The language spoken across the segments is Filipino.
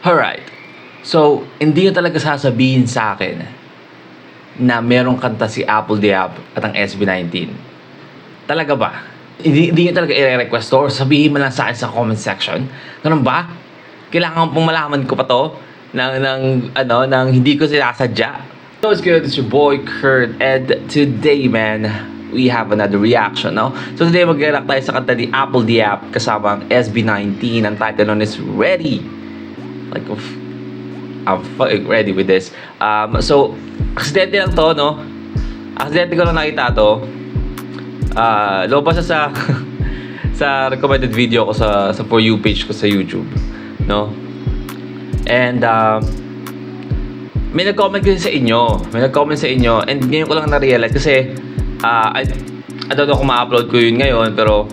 Alright. So, hindi nyo talaga sasabihin sa akin na merong kanta si Apple Diab at ang SB19. Talaga ba? Hindi nyo talaga i-request to or sabihin mo lang sa akin sa comment section. Ganun ba? Kailangan pong malaman ko pa to ng hindi ko sinasadya. So, it's good. It's your boy, Kurt. And today, man, we have another reaction, no? So, today, mag-react tayo sa kanta ni Apple Diab kasama ang SB19. Ang title nun is Ready. Like, I'm fucking ready with this. So, aksidente lang to, no? Aksidente ko lang nakita to. Lobas sa sa recommended video ko sa For You page ko sa YouTube, no? And may nag-comment kasi sa inyo. And ngayon ko lang na-realize kasi I don't know kung ma-upload ko yun ngayon, pero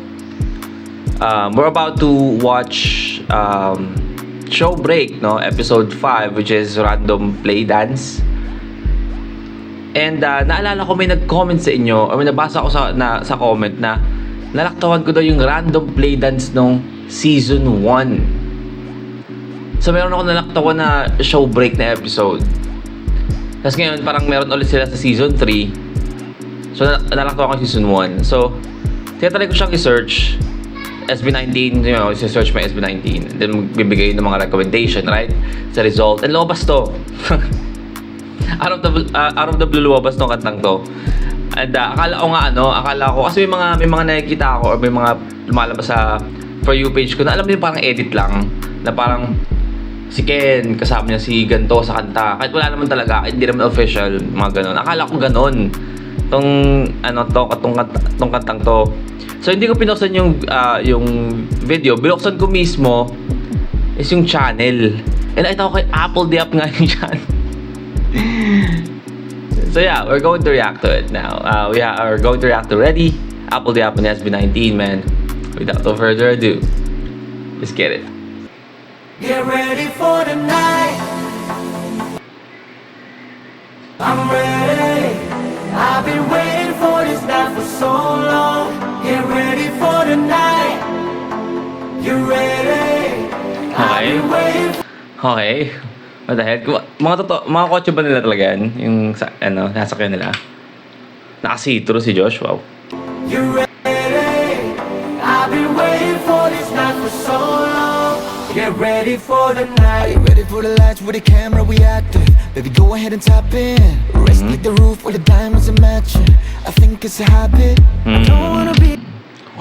we're about to watch Show Break, no? Episode 5, which is Random Play Dance. And naalala ko may nag-comment sa inyo, or may nabasa ko sa comment na nalaktawan ko daw yung Random Play Dance nung Season 1. So meron ako nalaktawan na Show Break na episode. Tapos ngayon parang meron ulit sila sa Season 3. So nalaktawan ko Season 1. So tinatry ko siyang i-search SB19, you know, i-search mo SB19. Then magbibigay ng mga recommendation, right? Sa result. And lumabas to. out of the blue lumabas tong kantang to. And akala ko kasi may mga nakikita ako or may mga lumalabas sa For You page ko na alam niyo parang edit lang. Na parang si Ken, kasama niya si ganto sa kanta. Kahit wala naman talaga, hindi naman official, mga ganon. Akala ko ganon. Tong kantang to. So hindi ko pinuksan yung video. Binuksan ko mismo is yung channel. And nakita ko kay Apple Diab nga yung channel. So yeah, we're going to react to it now. We are going to react to Ready, Apple Diab and SB19, man. Without no further ado, let's get it. Get ready for the night. I'm ready. I've been waiting for this night for so long. Get ready for the night. You ready? I've been waiting. Okay. What the heck? Mga kotse ba nila talaga yan? Yung nasakyan nila? Naka-see-through si Josh, wow. You ready? I've been waiting for this night for so long. Get ready for the night. Get ready for the lights with the camera, we active. Baby, go ahead and tap in. Rest like the roof where the diamonds are matching. I think it's a habit. I don't wanna be.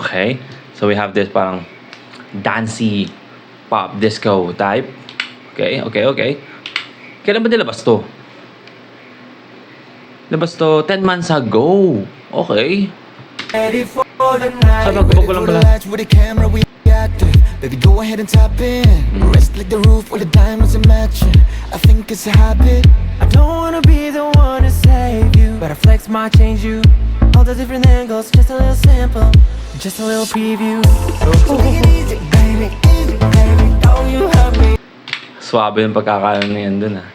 Okay. So we have this parang dancey pop disco type. Okay. Kailan ba nilabas to? Labas to 10 months ago. Okay. Ready for the night. Sabi ko lang pala. Lights with the camera, we active. Baby, go ahead and tap in. Rest like the roof where the diamonds are matching. I think it's a habit. I don't wanna be the one to save you, but I flex my change you. All the different angles, just a little sample, just a little preview. So take it easy, baby, don't you hurt me. Swabe yung pagkakaano na yan dun, ah.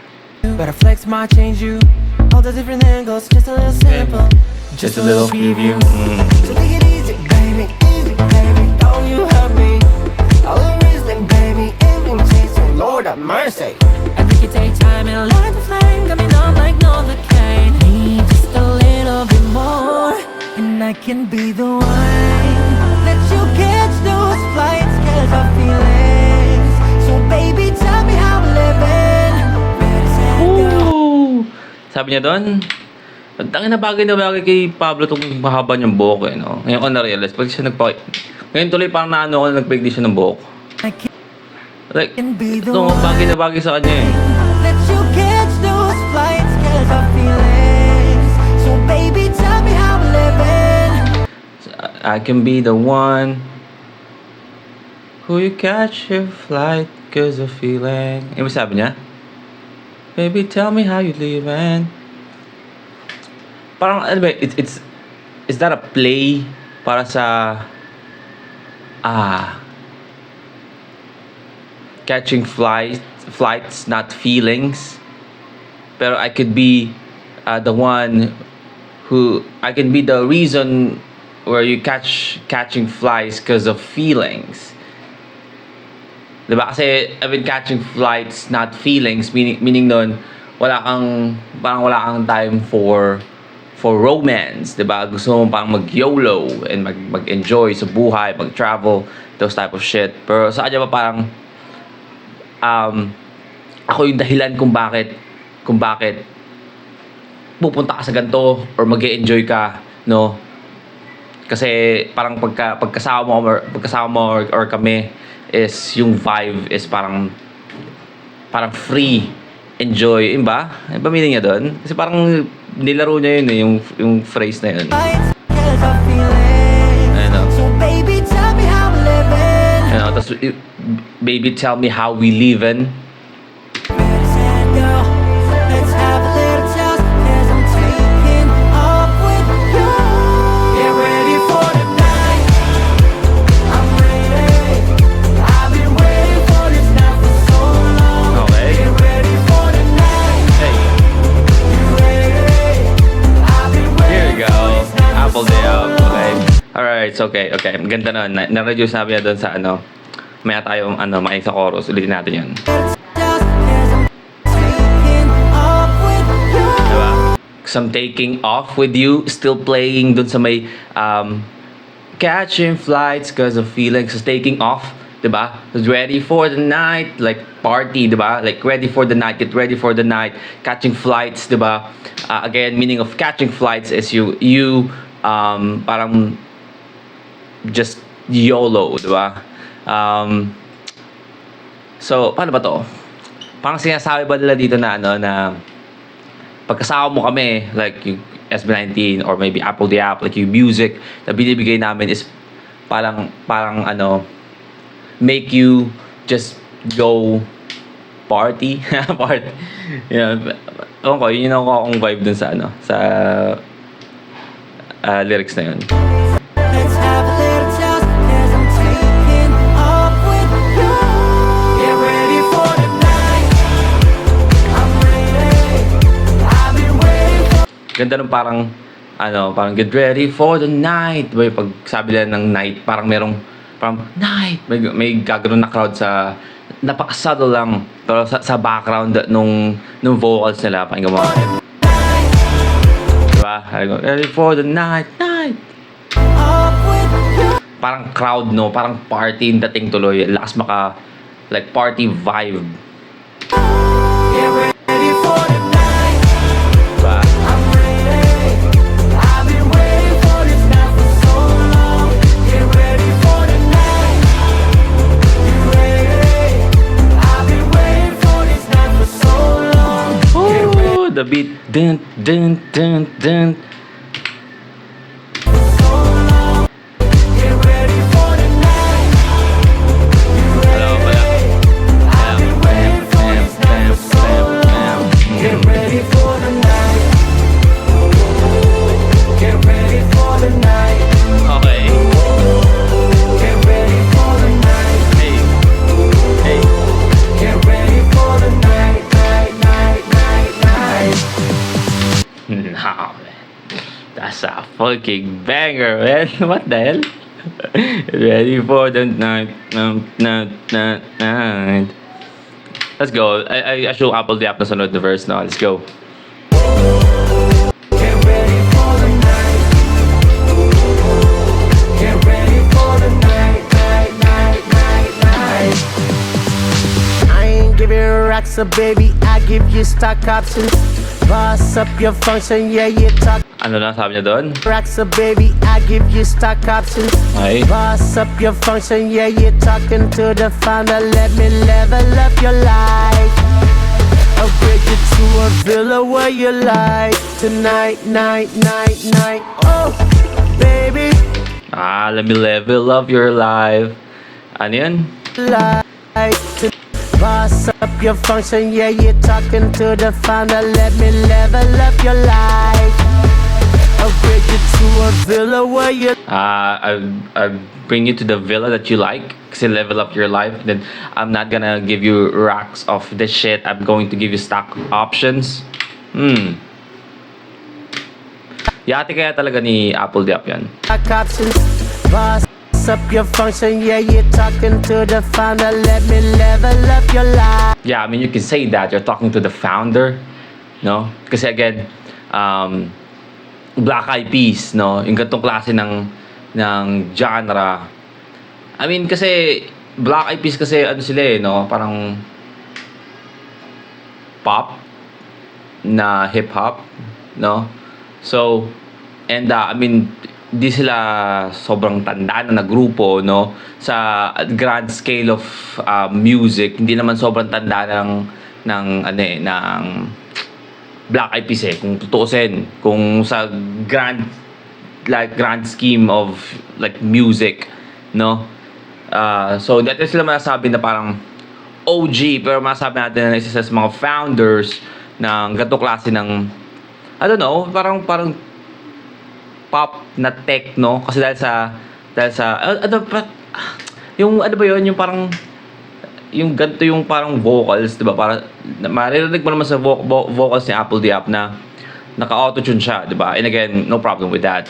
But I flex my change you. All the different angles, just a little sample, Just a little preview. So take it easy, baby, don't you hurt me. All the reason, baby, chasing, Lord have mercy. I think you take time and light the flame, got me numb like Novocaine. Need just a little bit more, and I can be the one. Let you catch those flights, catch our feelings. So baby, tell me how we're living. Ready, set, go. Ooh! Sabi niya doon, ang na bagay kay Pablo itong mahaba niyang buhok, eh, no? Ngayon ko na-realize, pag siya ngayon tuloy parang naano ako na nagpigli siya ng buhok. I Like, can be the ito, one. bagay na bagay sa kanya, eh. Let you catch those flights, catch our feelings. So baby, tell me how we're living. I can be the one who you catch your flight cause of feeling. Ano sabi niya? Baby, tell me how you living. Parang, ano ba, is that a play para sa catching flights, not feelings. Pero I could be the one who, I can be the reason where you catching flies because of feelings. Diba? Kasi I've been catching flights, not feelings. Meaning nun, parang wala kang time for romance. Diba? Gusto mo parang mag-YOLO and mag-enjoy sa buhay, mag-travel, those type of shit. Pero sa kanya pa parang, ako yung dahilan kung bakit pupunta ka sa ganito or mag-enjoy ka, no? Kasi parang pagkasama mo or kami is yung vibe is parang free enjoy, yun ba? Ano ba meaning niya doon? Kasi parang nilaro niya yun yung phrase na yun. Ano? So baby, tell me how we're living. Ano, tapos baby tell me how we livin'. Let's have a little toast, 'cause I'm taking off with you. Get ready for the night. I'm ready. I've been waiting for this night for so long. Okay. Get ready for the night. Hey, You ready? I've been here waiting we go. for this night for Apple so day up. long. Okay. Alright, it's okay. Okay, ang ganda nun. Na-reduce namin na doon sa ano. Maya tayong makinig sa chorus. Ulitin natin yan. Diba? Cause I'm taking off with you, still playing dun sa may catching flights cause of feelings, so taking off, diba? So ready for the night, like party, diba? Like ready for the night, get ready for the night, catching flights, diba? Again, meaning of catching flights is you parang just YOLO, diba? So, paano ba to? Parang sinasabi ba nila dito na na pagkasama mo kami, like yung SB19 or maybe Apple the App, like yung music na binibigay namin is parang make you just go party. Party. Ewan ko, yun yung akong vibe dun sa sa lyrics na yun. Let's have a little toast, 'cause I'm taking off with you. Get ready for the night. I'm ready. I've been waiting for. Ganda nung parang get ready for the night. Diba yung pag sabi nila ng night, parang night. May gagano'n na crowd sa, napaka-subtle lang. Pero sa background nung vocals nila, pakinggan mo. Diba? Ready for the night. Off with you. Parang crowd, no? Parang party yung dating tuloy. Lakas like party vibe. Get ready for the night. Diba? I'm ready. I've been waiting for this night for so long. Get ready for the night. You ready? I've been waiting for this night for so long. Get ready Ooh, the beat. Dun, dun, dun, dun. for so long. Get ready for the night. You Hello, ready? I've been waiting for this night for so long. Get ready for the night. Get ready for the night. Okay. Get ready for the night. Hey. Hey. Get ready for the night, night. Nah, man. That's a fucking banger, man. What the hell? Ready for the night. Let's go. I show Apple the App na sunod na verse now. Let's go. Get ready for the night. Get ready for the night, night. I ain't giving racks, so baby, I give you stock options. Boss up your function, yeah, you talk Ano na sabi niya doon? racks, so baby, I give you stock options. Okay. Boss up your function, yeah, you're talking to the founder. Let me level up your life. Upgrade you to a villa where you like. Tonight, night. Oh, baby, Let me level up your life. Ano yun? like. Boss up your function, yeah, you're talking to the founder. Let me level up your life. Upgrade you to a villa where you I'll bring you to the villa that you like. Kasi level up your life. Then I'm not gonna give you racks of this shit. I'm going to give you stock options. Yati kaya talaga ni Apple the App yan. stock options. Boss up your function, yeah, you're talking to the founder. Let me level up your life. Yeah, I mean, you can say that. You're talking to the founder, no? Kasi again, Black Eyed Peas, no? Yung ganitong klase ng genre. I mean, kasi Black Eyed Peas kasi ano sila eh, no? Parang pop na hip-hop, no? So, and I mean, di sila sobrang tanda na grupo, no? Sa grand scale of music, hindi naman sobrang tanda ng Black Eyed Peas eh, kung tutuusin, kung sa grand scheme of like music, no? So dati sila masasabi na parang OG, pero masasabi natin na isa sa mga founders ng ganitong klase ng I don't know, parang pop na techno kasi dahil sa yung ano ba yun, yung parang yung ganito yung parang vocals, 'di ba? Para maririnig mo naman sa vocals ni Apple Diap na naka-auto-tune siya, 'di ba? And again, no problem with that.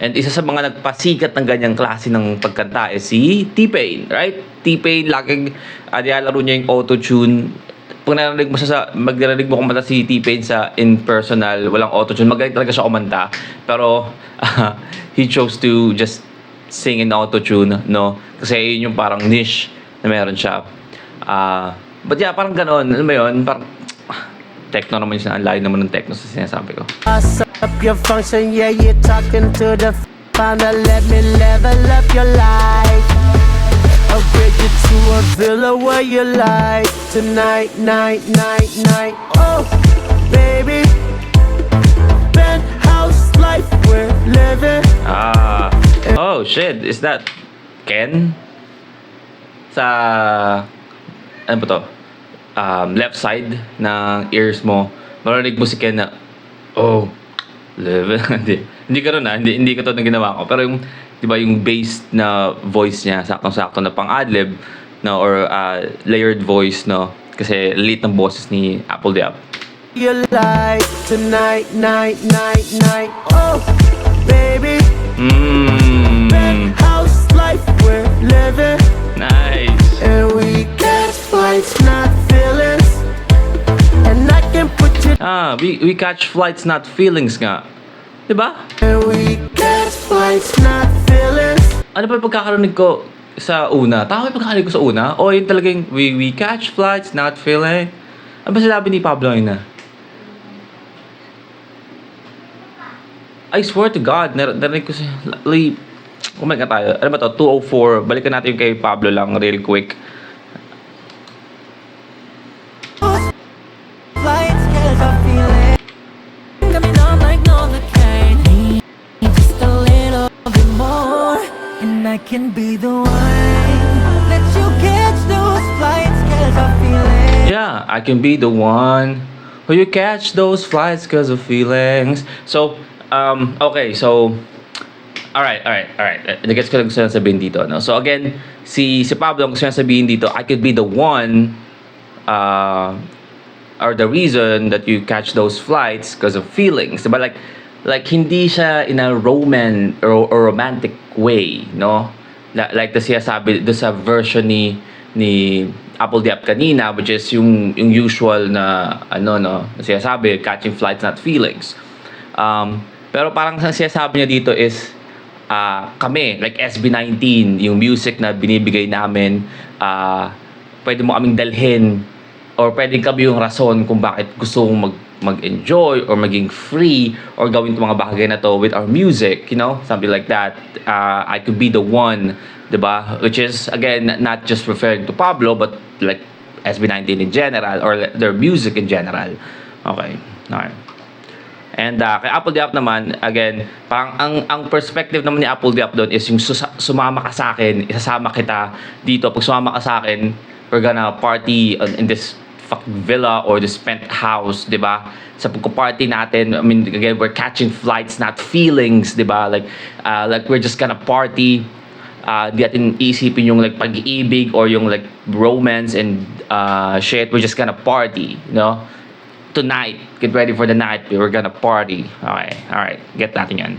And isa sa mga nagpasikat ng ganyang klase ng pagkanta is si T-Pain, right? T-Pain laging nilalaro niya yung auto-tune. Pag magnarinig mo kumanta si T-Pain sa in personal, walang auto-tune, magaling talaga siya kumanta. Pero he chose to just sing in auto-tune, no? Kasi yun yung parang niche na meron siya. But yeah, parang ganon. Ano ba yun? Parang techno naman yun. Ang layo naman ng techno sa sinasabi ko. Bust up your function, yeah, you're talking to the founder. Let me level up your life. I'll bring you to a villa where you like. Tonight, night. Oh, baby. Penthouse life we're living. Oh shit, is that Ken? Sa ano ba to? Left side ng ears mo, marinig mo si Ken na oh, level. hindi ganoon na, hindi ko to na ginawa ko. Pero yung, di ba, yung bass na voice niya, saktong-sakto na pang adlib, no, or layered voice, no, kasi late ng boses ni Apple Diap. You like tonight, night. Oh, baby. Penthouse life we're living. Nice. And we catch flights, not feelings. And I can put you. We catch flights, not feelings nga. Diba? And we catch flights, not feelings. Ano pa yung pagkakarinig ko sa una? Tama yung pagkakarinig ko sa una? O yun talagang we catch flights, not feeling? Ano ba sinabi ni Pablo yun na? I swear to God, narinig ko siya. Kumain ka tayo. Ano ba to? 2:04. Balikan natin yung kay Pablo lang real quick. Flights, cause I feel it. Got me numb like Novocaine. Need just a little bit more, and I can be the one. Let you catch those flights, cause I feel it. Yeah, I can be the one who you catch those flights cause of feelings. So, okay, so Alright. Nagets ko lang gusto sabihin dito, no? So again, si Pablo ang gusto niya sabihin dito, I could be the one or the reason that you catch those flights because of feelings. Diba? Like hindi siya in a romantic way, no? Like siya sabi do sa version ni Apple Diap kanina, which is yung usual na ano, no? Siya sabi catching flights, not feelings. Pero parang siya sabi niya dito is kami, like SB19, yung music na binibigay namin, pwede mo kaming dalhin or pwede kami yung rason kung bakit gusto mong mag-enjoy or maging free or gawin itong mga bagay na to with our music, you know, something like that. I could be the one, diba? Which is, again, not just referring to Pablo, but like SB19 in general or their music in general. Okay, alright. And kay Apple Diap naman, again, parang ang perspective naman ni Apple Diap doon is yung sumama ka sa akin, isasama kita dito. Pag sumama ka sa akin, we're gonna party in this fucking villa or this penthouse, di ba? Sa pagka-party natin, I mean, again, we're catching flights, not feelings, di ba? Like we're just gonna party. Di natin iisipin yung like pag-ibig or yung like romance and shit. We're just gonna party, you know? Tonight, get ready for the night. We're gonna party. Okay, alright. Get natin yan.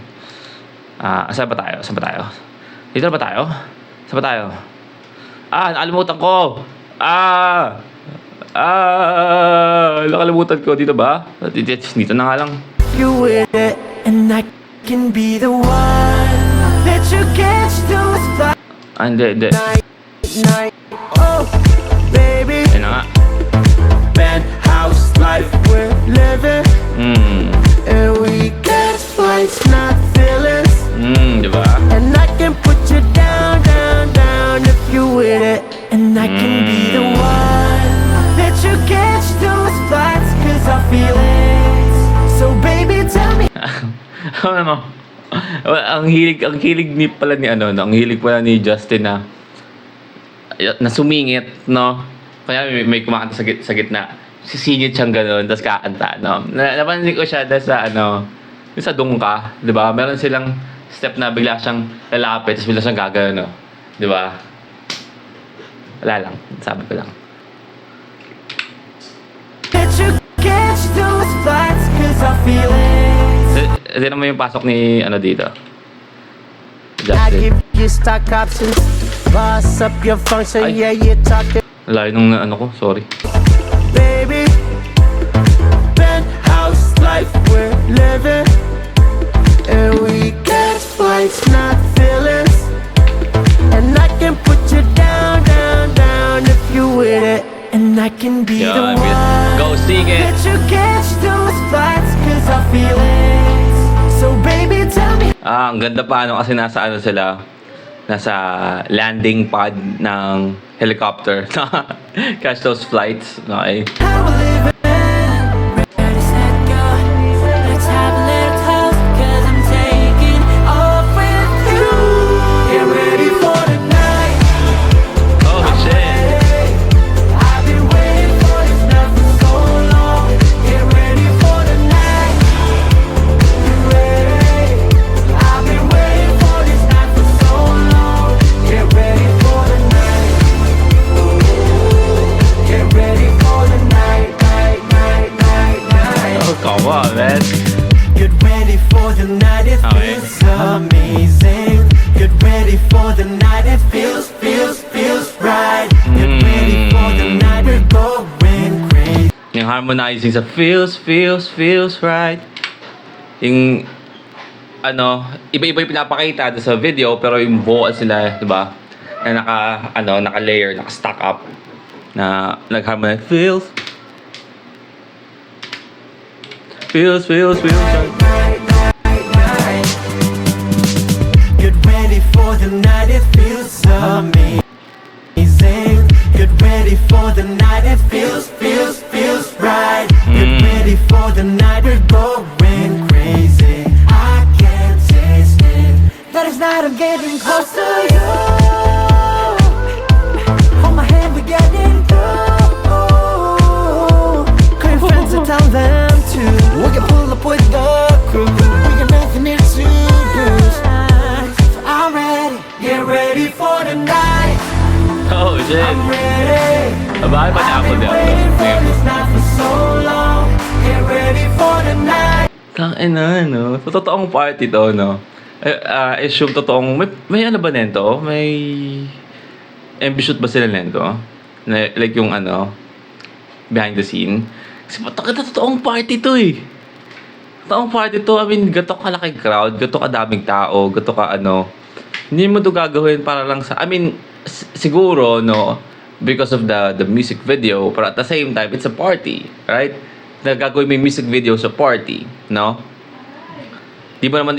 Saan ba tayo? Dito na ba tayo? Saan ba tayo? Nakalimutan ko! Nakalimutan ko. Dito ba? Dito na nga lang. You with it, and I can be the one that you catch those flights Hindi. night. Oh, baby, Ayun na nga. penthouse life we're living, and we catch flights, not feelings. Diba? And I can put you down, down, down if you with it. And I can be the one that you catch those flights, cause I feel it. So baby, tell me. Ano? Well, ang hilig ni pala ni ang hilig pala ni Justin na sumingit, no? Kaya may kumakanta sa gitna. Sisingit siyang gano'n, tapos kakanta, no? Napansin ko siya dahil sa yung sa Dungka, di ba? Meron silang step na bigla siyang lalapit, tapos bigla siyang gagawin, no? Di ba? Wala lang, sabi ko lang. That you catch those flights, cause I feel it. Hindi naman yung pasok ni dito. I Justin. give you stock options, boss up your function, Ay. yeah, you talking, Layo nung ko, sorry. baby. Penthouse life we're living, and we catch flights, not feelings. And I can put you down, down, down if you with it. And I can be the Yan, one go sing it. that you catch those flights, cause I feel it. So baby, tell me. Ang ganda pa kasi nasa sila, nasa landing pod ng helicopter. Catch those flights. Okay. How we living. Ready, set, go. Let's have a little toast, cause I'm taking off with you. Get ready for the night. Oh, shit. I've been waiting for this night for so long. Get ready for the night. You ready? I've been waiting for this night for so long. Get ready for the night. Get ready for the night, night, night, night, night. Oh, come on, man. Get ready for the night, it Okay. feels amazing. Get ready for the night, it feels right. Get ready for the night, we're going crazy. Yung harmonizing sa feels right. Yung iba-iba yung pinapakita doon sa video, pero yung vocals nila, di ba? Na naka-layer, naka-stack up. Na nag-harmonize. Feels right. Night, night, night. Get ready for the night, it feels amazing. Get ready for the night, it feels right. Get ready for the night, we're going crazy. I can't taste it. That is not, I'm getting close to you. Hold my hand, we're getting through. Call your friends and tell them to. We can pull up with the crew. We got nothing here to lose. So I'm ready. Get ready for the night. Oh, shit. I'm ready. Bakit pa niya ako I've been dito? waiting for this night for so long. Get ready for the night. Tangina, no? Sa totoong party to, no? Assume totoong, may ba nento? May MV shoot ba sila nento? Like yung behind the scene? Kasi totoong party to eh. Totoong party to, I mean, gato kalaking crowd, gato kadaming tao, gato ka hindi mo to gagawin para lang sa, I mean, siguro, no, because of the music video, but at the same time, it's a party, right? Nagagawin mo yung music video sa party, no? Di ba naman,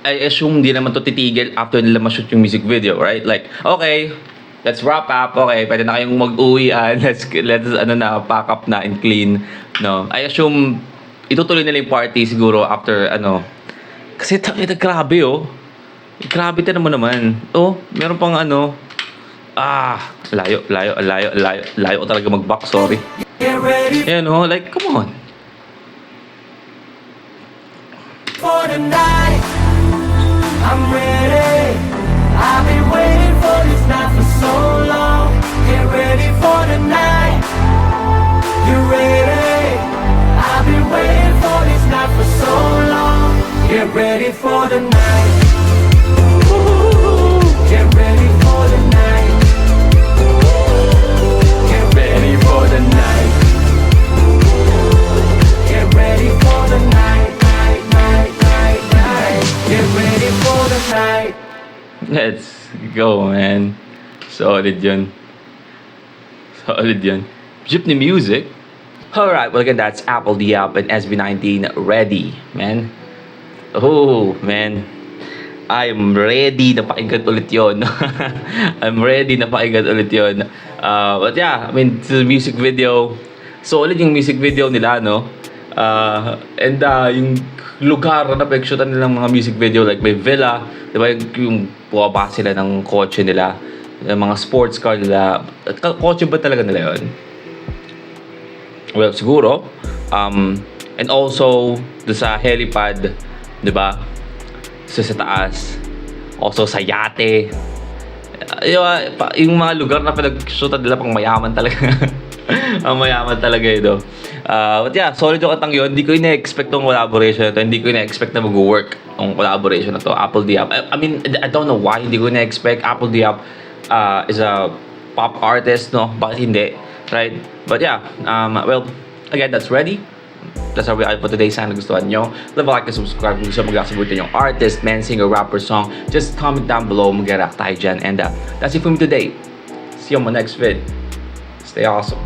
I assume di naman to titigil after nila ma-shoot yung music video, right? Like, okay, let's wrap up, okay, pwede na kayong mag-uwian, let's pack up na and clean, no? I assume, itutuloy nila yung party siguro after, kasi grabe, oh. Grabe ta naman. Oh, meron pang layo ko talaga mag-back, sorry. Get ready Ayan, oh, like, come on. for the night. I'm ready. I've been waiting for this night for so long. Get ready for the night. You ready? I've been waiting for this night for so long. Get ready for the night. Ooh, get Let's go, man. Solid yun. Solid yun. Jeepney Music. Alright, well again, that's Apple the App and SB19 ready, man. Oh, man. I'm ready na pakinggan ulit yun. I'm ready na pakinggan ulit yun. But yeah, I mean, it's a music video. Solid yung music video nila, no? And yung lugar na pag-shootan nilang mga music video, like may villa, di ba, yung buwaba sila ng kotse nila, yung mga sports car nila. Kotse ba talaga nila yun? Well, siguro. And also, doon sa helipad, di ba? Sa taas. Also sa yate. Yung mga lugar na pinag-shootan nila pang mayaman talaga. Ang mayaman talaga ito. But yeah, solid yung katang yun. Hindi ko ina-expect tong collaboration na to. Hindi ko ina-expect na mag-work ang collaboration na to. Apple the App. I mean, I don't know why hindi ko ina-expect. Apple the App is a pop artist, no? Bakit hindi? Right? But yeah, well, again, that's ready. That's how we are for today. Sana gustuhan nyo. Leave a like and subscribe kung gusto mag-sabutin yung artist, man, singer, rapper, song. Just comment down below. Mag-react tayo dyan. And that's it for me today. See you on my next vid. Stay awesome.